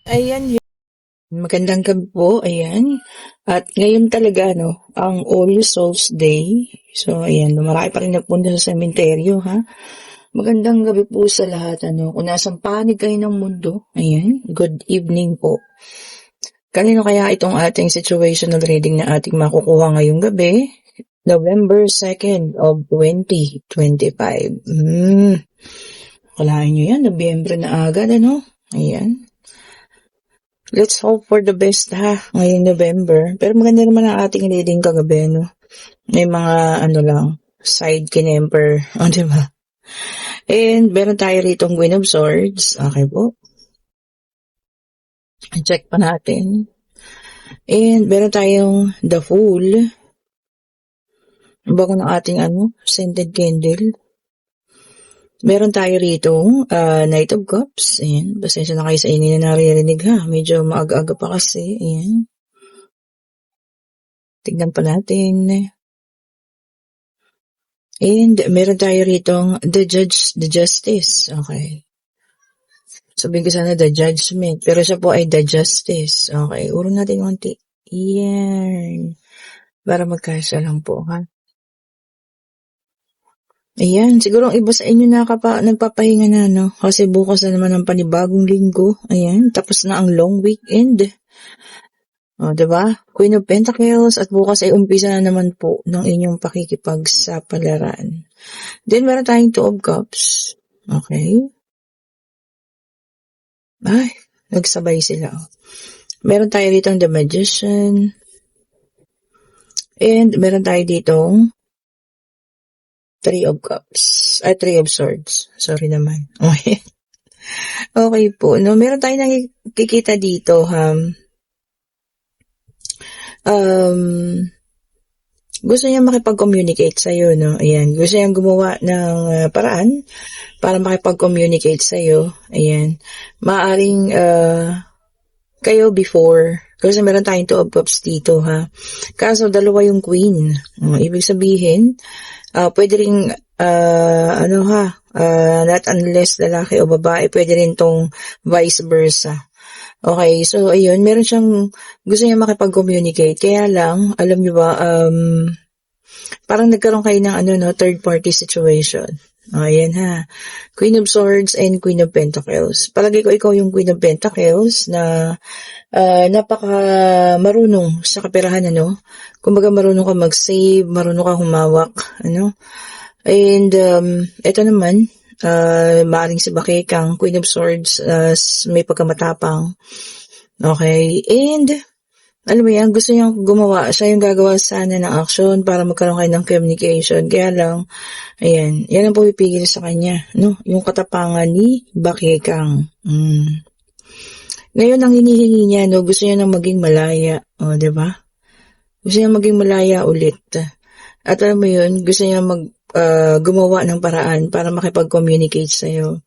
Ayan, magandang gabi po, ayan. At ngayon talaga, ang All Souls Day. So, ayan, marami pa rin nagpunta sa sementeryo, ha? Magandang gabi po sa lahat, kung nasang panig kayo ng mundo, ayan, good evening po. Kanino kaya itong ating situational reading na ating makukuha ngayong gabi? November 2nd of 2025. Kalahin nyo yan, Nobyembre na agad, Ayan. Let's hope for the best ngayong November. Pero maganda naman ang ating reading kagabi, May mga side kinemper, diba? And meron tayo rito Queen of Swords. Okay po. Check pa natin. And meron tayong The Fool. Bago ng ating scented candle. Meron tayo rito Knight of Cups. Ayan. Pasensya na kayo sa inyo na naririnig Medyo maaga-aga pa kasi. Ayan. Tignan pa natin. And meron tayo rito the Judge, the Justice. Okay. Sabihin ko sana the Judgment. Pero siya po ay the Justice. Okay. Urong natin konti. Yan. Para magkasya lang po, Ayan. Siguro ang iba sa inyo nagpapahinga na, Kasi bukas na naman ang panibagong linggo. Ayan. Tapos na ang long weekend. O, diba? Queen of Pentacles at bukas ay umpisa na naman po ng inyong pakikipagsapalaran. Then, meron tayong Two of Cups. Okay. Ay, nagsabay sila. Meron tayo dito The Magician. And meron tayo ditong Three of Cups. Three of Swords. Sorry naman. Okay. Okay po. Meron tayo nakikita dito, gusto niya makipag-communicate sa'yo, Ayan. Gusto niya gumawa ng paraan para makipag-communicate sa'yo. Ayan. Maaring kayo before, kasi meron tayong Two of Cups dito, Kaso dalawa yung Queen. Ibig sabihin, pwede rin, not unless lalaki o babae, pwede rin tong vice versa. Okay, so ayun, meron siyang gusto niya makipag-communicate. Kaya lang, alam niyo ba, parang nagkaroon kayo ng third party situation. Ayan Queen of Swords and Queen of Pentacles. Palagi ko ikaw yung Queen of Pentacles na napaka marunong sa kaperahan, Kumbaga marunong ka mag-save, marunong ka humawak, And ito naman, maaaring si Bakekang, Queen of Swords, may pagkamatapang. Okay, and alam mo yan, gusto niyang gumawa, siya yung gagawa sana ng action para magkaroon kayo ng communication. Kaya lang, ayan, yan ang pumipigil sa kanya, yung katapangan ni Bakekang. Ngayon, ang hinihingi niya, gusto niya nang maging malaya, diba? Gusto niya maging malaya ulit. At alam mo yun, gusto niya gumawa ng paraan para makipag-communicate sa'yo.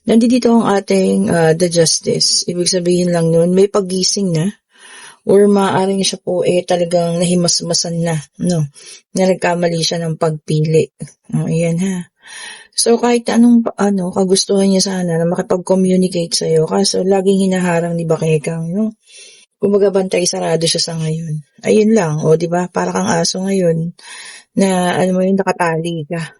Nandito ang ating The Justice. Ibig sabihin lang nun, may pagising na or maaaring siya po talagang nahimasmasan na, na nagkamali siya ng pagpili. Ayan So kahit anong kagustuhan niya sana na makipag-communicate sa'yo, kaso laging hinaharang ni Bakekang, Kumbaga bantay sarado siya sa ngayon. Ayun lang, diba? Para kang aso ngayon na nakatali ka.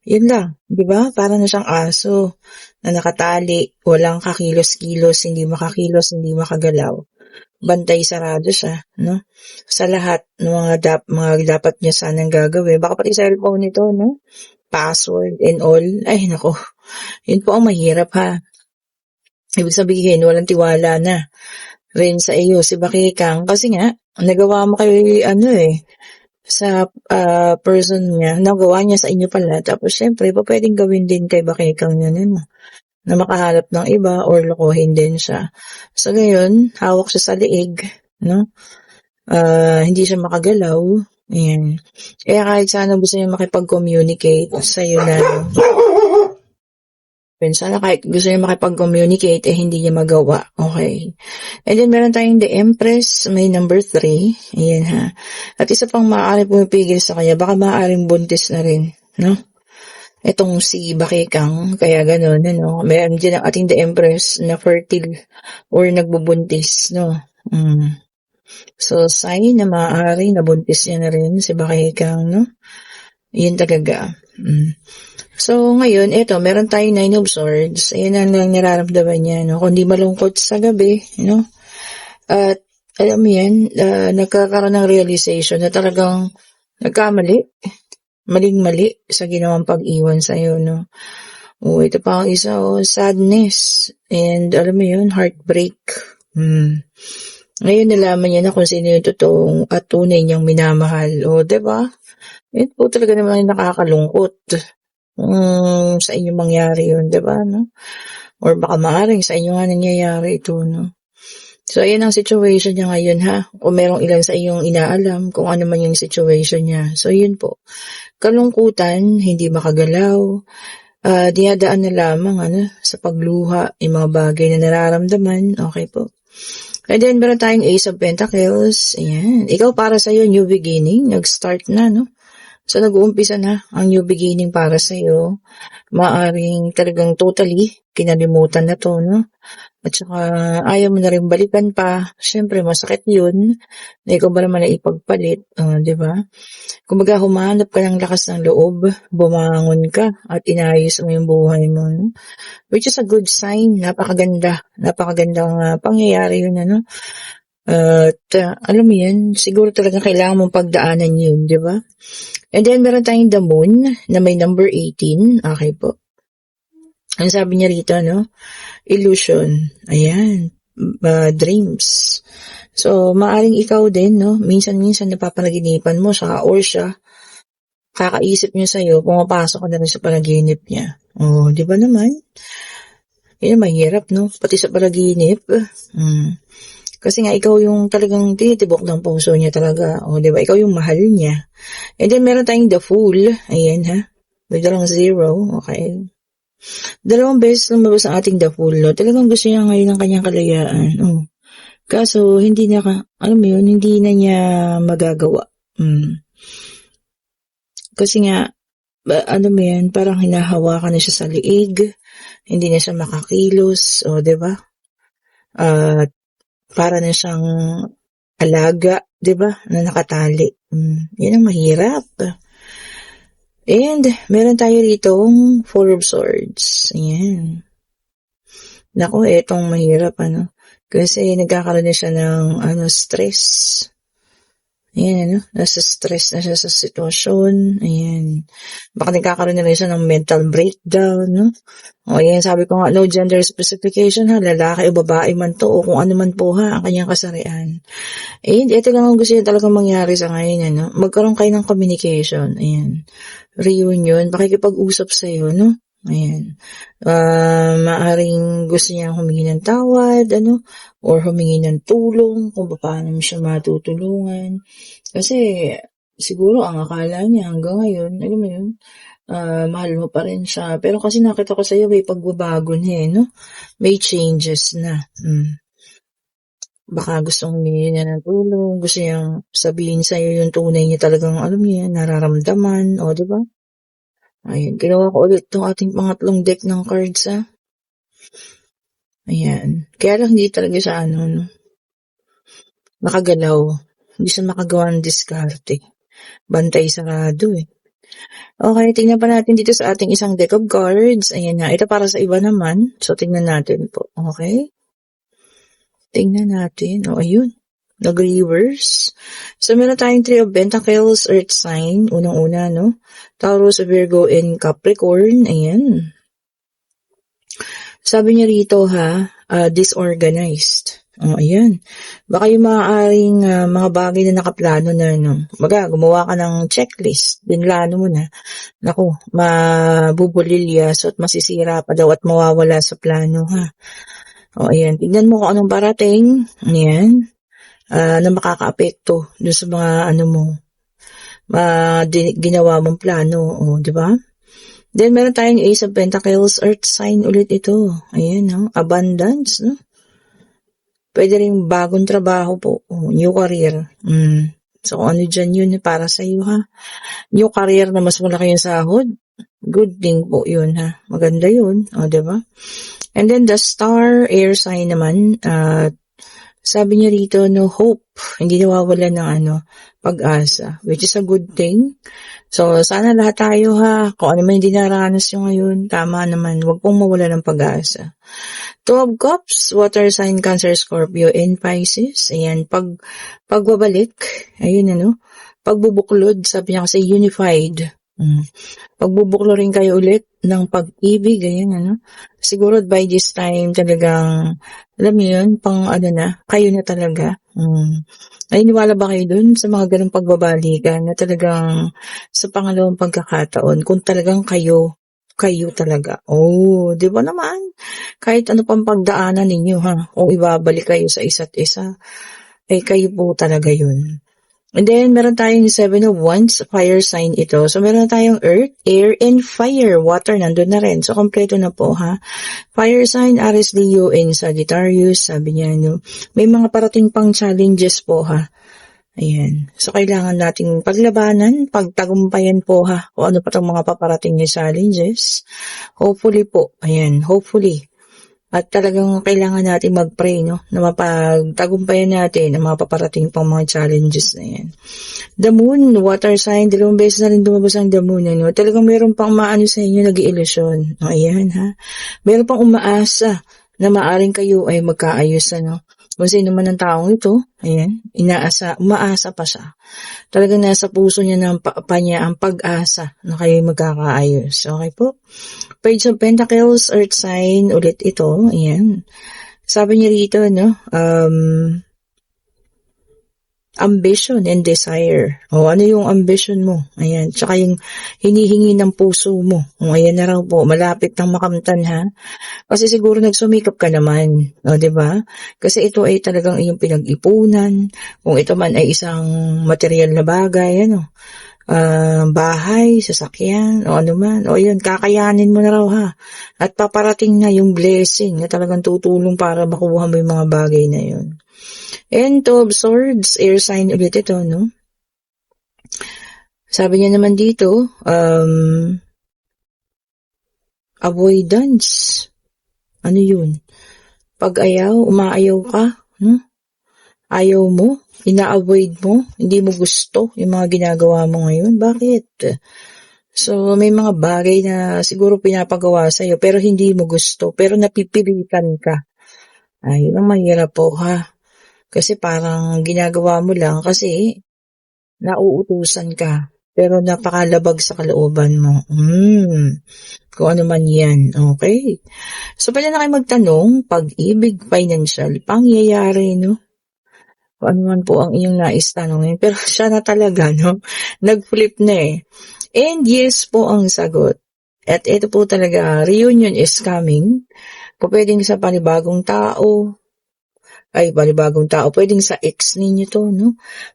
Yun lang, 'di ba? Para na siyang aso na nakatali, walang kakilos-kilos, hindi makakilos, hindi makagalaw. Bantay sarado siya, Sa lahat ng mga dapat niya sanang gagawin. Baka pati cellphone nito, Password and all. Ay, nako. Yun po ang mahirap, Ibig sabihin, walang tiwala na rin sa iyo si Bakekang kasi nga nagawa mo kay sa person niya, nagawa niya sa inyo pala, tapos syempre pwedeng gawin din kay Bakekang niya na makahanap ng iba or lokohin din siya. So ngayon, hawak siya sa liig, hindi siya makagalaw. Ayan. Kaya kahit sana gusto niya makipag-communicate sa'yo na sana kahit gusto niya makipag-communicate, hindi niya magawa. Okay. And then, meron tayong The Empress, may number 3. Ayan At isa pang maaaring pumipigil sa kanya, baka maaaring buntis na rin, Itong si Bakekang, kaya gano'n ano. Meron din ang ating The Empress na fertile or nagbubuntis 'no. So, sign na maaari nabuntis niya na rin si Bakekang 'no. 'Yun talaga. So, ngayon eto meron tayong Nine of Swords. Ayan ang nararamdaman niya 'no, kundi malungkot sa gabi 'no. At alam mo 'yan, nagkakaroon ng realization na talagang nagkamali, maling-mali sa ginawang pag-iwan sa'yo 'no. Ito pa ang isa sadness and alam mo 'yun, heartbreak. Ngayon nalaman niya na kung sino yung totoong at tunay niyang minamahal, 'di ba? Yun po talaga naman yung nakakalungkot. Sa inyo mangyari yun, 'di ba 'no? Or baka maaaring sa inyo nga nangyayari ito 'no. So, ayan ang situation niya ngayon ha. Kung merong ilan sa iyong inaalam kung ano man yung situation niya. So, yun po. Kalungkutan, hindi makagalaw, dinadaan na lamang sa pagluha, yung mga bagay na nararamdaman. Okay po. And then, meron tayong Ace of Pentacles. Ayan. Ikaw para sa'yo, new beginning. Nag-start na, no? So, nag-uumpisa na ang new beginning para sa'yo. Maaring talagang totally kinalimutan na to, no? At saka ayaw mo na rin balikan pa. Siyempre, masakit yun. Na ikaw ba naman na ipagpalit, di ba? Kumbaga, humanap ka ng lakas ng loob, bumangon ka, at inayos mo yung buhay mo, no? Which is a good sign. Napakagandang pangyayari yun, ano? At alam mo yun, siguro talaga kailangan mong pagdaanan yun, di ba? And then, meron tayong the moon na may number 18. Okay po. Ang sabi niya rito, no? Illusion. Ayan. Dreams. So, maaring ikaw din, no? Minsan-minsan napapanaginipan mo siya or siya, kakaisip niya sa'yo, pumapasok ka na rin sa panaginip niya. Di ba naman? Yun, mahirap, no? Pati sa panaginip. Kasi nga, ikaw yung talagang tinitibok ng puso niya talaga. Di ba? Ikaw yung mahal niya. And then, meron tayong the Fool. Ayan, ha? May dalang 0. Okay. 2 beses lumabas ang ating the Fool, no? Talagang gusto niya ngayon ng kanyang kalayaan. Kaso, hindi na hindi na niya magagawa. Kasi nga, parang hinahawakan na siya sa liig, hindi na siya makakilos, di ba? Para na siyang alaga, di ba? Na nakatali. Yan ang mahirap. And, meron tayo ritong 4 of Swords. Ayan. Naku, etong mahirap, kasi nagkakaroon na siya ng, stress. Ayan, nasa stress na siya sa sitwasyon. Ayan. Baka nagkakaroon na rin siya ng mental breakdown, no? Ayan, sabi ko nga, no gender specification ha, lalaki o babae man to, o kung ano man po ha, ang kanyang kasarian. And, ito lang ang gusto niya talagang mangyari sa ngayon, magkaroon kayo ng communication. Ayan. Reunion, pakikipag-usap sa'yo, no? Ayan. Maaring gusto niya humingi ng tawad, or humingi ng tulong kung paano mo siya matutulungan. Kasi, siguro, ang akala niya hanggang ngayon, alam mo yun, mahal mo pa rin siya. Pero kasi nakita ko sa'yo, may pagbabago niya, no? May changes na. Baka gustong humingi niya ng tulong, gusto niyang sabihin sa'yo yung tunay niya talagang, niya, nararamdaman, di ba? Ayan, ginawa ko ulit itong ating pangatlong deck ng cards, ha? Ayan. Kaya lang hindi talaga siya, makagalaw. Hindi siya makagawa ng diskarte. Bantay sarado, eh. Okay, tingnan pa natin dito sa ating isang deck of cards. Ayan na. Ito para sa iba naman. So, tingnan natin po. Okay? Tingnan natin. Ayun. Nag-reverse. So, meron tayong 3 of Pentacles, Earth sign. Unang-una, Taurus, Virgo, and Capricorn. Ayan. Sabi niya rito, disorganized. Ayan. Baka yung maaaring mga bagay na nakaplano na, gumawa ka ng checklist. Binlano mo na. Naku, mabubulilyaso at masisira pa daw at mawawala sa plano, ha. Ayan. Tignan mo kung anong parating. Ayan. Na makakaapekto dun sa mga ginawa mong plano, di ba? Then meron tayong Ace of Pentacles, Earth sign ulit ito. Ayan, abundance, Pwede rin bagong trabaho po, new career. So ano dyan yun para sa iyo, ha? New career na mas malaki yung sahod, Good thing po yun ha. Maganda yun. O, diba? And then the star air sign naman, sabi niya rito, no hope. Hindi nawawala ng pag-asa, which is a good thing. So, sana lahat tayo ha, kung ano man yung dinaranas nyo ngayon, tama naman, huwag pong mawala ng pag-asa. Two of Cups, water sign, Cancer, Scorpio, and Pisces. Ayan, pagbabalik, ayun pagbubuklod, sabi niya kasi unified. Pagbubuklo rin kayo ulit ng pag-ibig, ayan Siguro by this time talagang, alam mo yun, kayo na talaga. Naniniwala ba kayo dun sa mga ganong pagbabalikan na talagang sa pangalawang pagkakataon, kung talagang kayo talaga. Oh, di ba naman? Kahit ano pang pagdaanan ninyo ha, kung ibabalik kayo sa isa't isa, kayo po talaga yun. And then, meron tayong 7 of Wands, fire sign ito. So, meron tayong earth, air, and fire. Water, nandun na rin. So, kompleto na po, ha? Fire sign, Aries, Leo, and Sagittarius. Sabi niya, may mga parating pang challenges po, ha? Ayan. So, kailangan nating paglabanan, pagtagumpayan po, ha? Kung ano pa itong mga paparating na challenges. Hopefully po. Ayan, hopefully. At talagang kailangan natin mag-pray, na mapagtagumpayan natin ang mga paparating pang mga challenges na yan. The moon, water sign, 2 beses na rin lumabas ang the moon, Talagang meron pang maano sa inyo, nag-iilusyon. Ayan, ha? Meron pang umaasa na maaring kayo ay magkaayos, Kung sino man ang taong ito, ayan, umaasa pa siya. Talagang nasa puso niya ng niya ang pag-asa na kayo magkakaayos. Okay po? Page of Pentacles, Earth sign, ulit ito, ayan. Sabi niya rito, ambition and desire. O, ano yung ambition mo? Ayan. Tsaka yung hinihingi ng puso mo. O, ayan na raw po. Malapit ng makamtan, ha? Kasi siguro nagsumikap ka naman. O, diba? Kasi ito ay talagang iyong pinag-ipunan. Kung ito man ay isang material na bagay, bahay, sasakyan, o ano man. O yun, kakayanin mo na raw, ha? At paparating na yung blessing na talagang tutulong para makuha mo yung mga bagay na yun. And Two of Swords, air sign ulit ito, Sabi niya naman dito, avoidance. Ano yun? Pag-ayaw, umaayaw ka, Ayaw mo, ina-avoid mo, hindi mo gusto yung mga ginagawa mo ngayon. Bakit? So, may mga bagay na siguro pinapagawa sa'yo pero hindi mo gusto, pero napipilitan ka. Yun ang mahirap po, ha? Kasi parang ginagawa mo lang kasi nauutusan ka. Pero napakalabag sa kalooban mo. Kung ano man yan. Okay? So, pwede na kayo magtanong, pag-ibig, financial, pangyayari, Kung ano man po ang inyong nais tanongin. Pero siya na talaga, Nag-flip na eh. And yes po ang sagot. At ito po talaga, reunion is coming. Kung pwedeng sa panibagong tao, pwedeng sa ex ninyo to,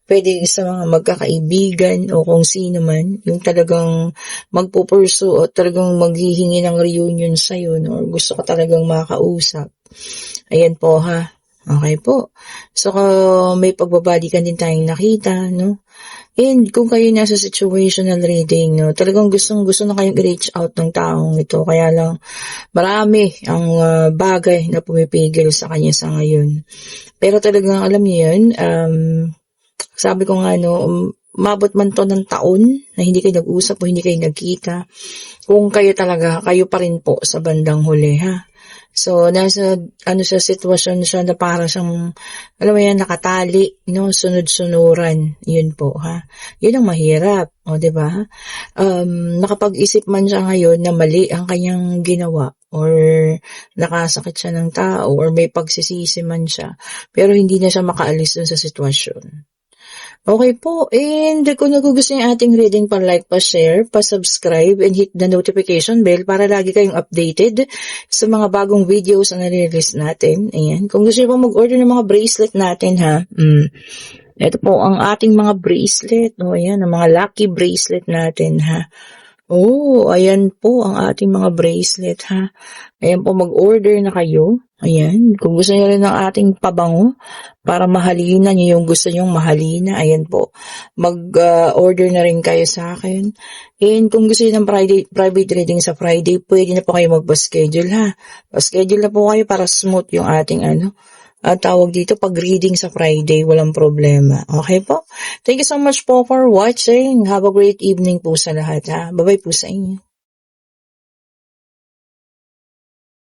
Pwedeng sa mga magkakaibigan o kung sino man, yung talagang magpupursu o talagang maghihingi ng reunion sa'yo, or gusto ka talagang makausap. Ayan po, ha? Okay po. So, may pagbabalikan din tayong nakita, And kung kayo nasa situational reading, talagang gustong-gusto na kayong i-reach out ng taong ito. Kaya lang, marami ang bagay na pumipigil sa kanya sa ngayon. Pero talagang alam niyo yun, sabi ko nga, umabot man to ng taon na hindi kayo nag-usap o hindi kayo nagkita. Kung kayo talaga, kayo pa rin po sa bandang huli, ha? So, nasa, sa sitwasyon siya na para siyang, alam mo yan, nakatali, sunod-sunuran. Yun po, ha? Yun ang mahirap, o, diba? Nakapag-isip man siya ngayon na mali ang kanyang ginawa, or nakasakit siya ng tao, or may pagsisisi man siya, pero hindi na siya makaalis dun sa sitwasyon. Okay po, and kung nagugustuhan yung ating reading, pa-like, pa-share, pa-subscribe, and hit the notification bell para lagi kayong updated sa mga bagong videos na nare-release natin. Ayan. Kung gusto nyo pong mag-order ng mga bracelet natin, ha, ito po ang ating mga bracelet. Ayan, ang mga lucky bracelet natin, ha. Oh, ayan po ang ating mga bracelet ha. Ayan po, mag-order na kayo. Ayan, kung gusto niyo rin ng ating pabango para mahalina niyo yung gusto niyong mahalina, ayan po. Mag-order na rin kayo sa akin. And kung gusto niyo ng private reading sa Friday, pwede na po kayo magpa-schedule ha. Pa-schedule na po kayo para smooth yung ating tawag dito, pag-reading sa Friday, walang problema. Okay po? Thank you so much po for watching. Have a great evening po sa lahat ha. Bye-bye po sa inyo.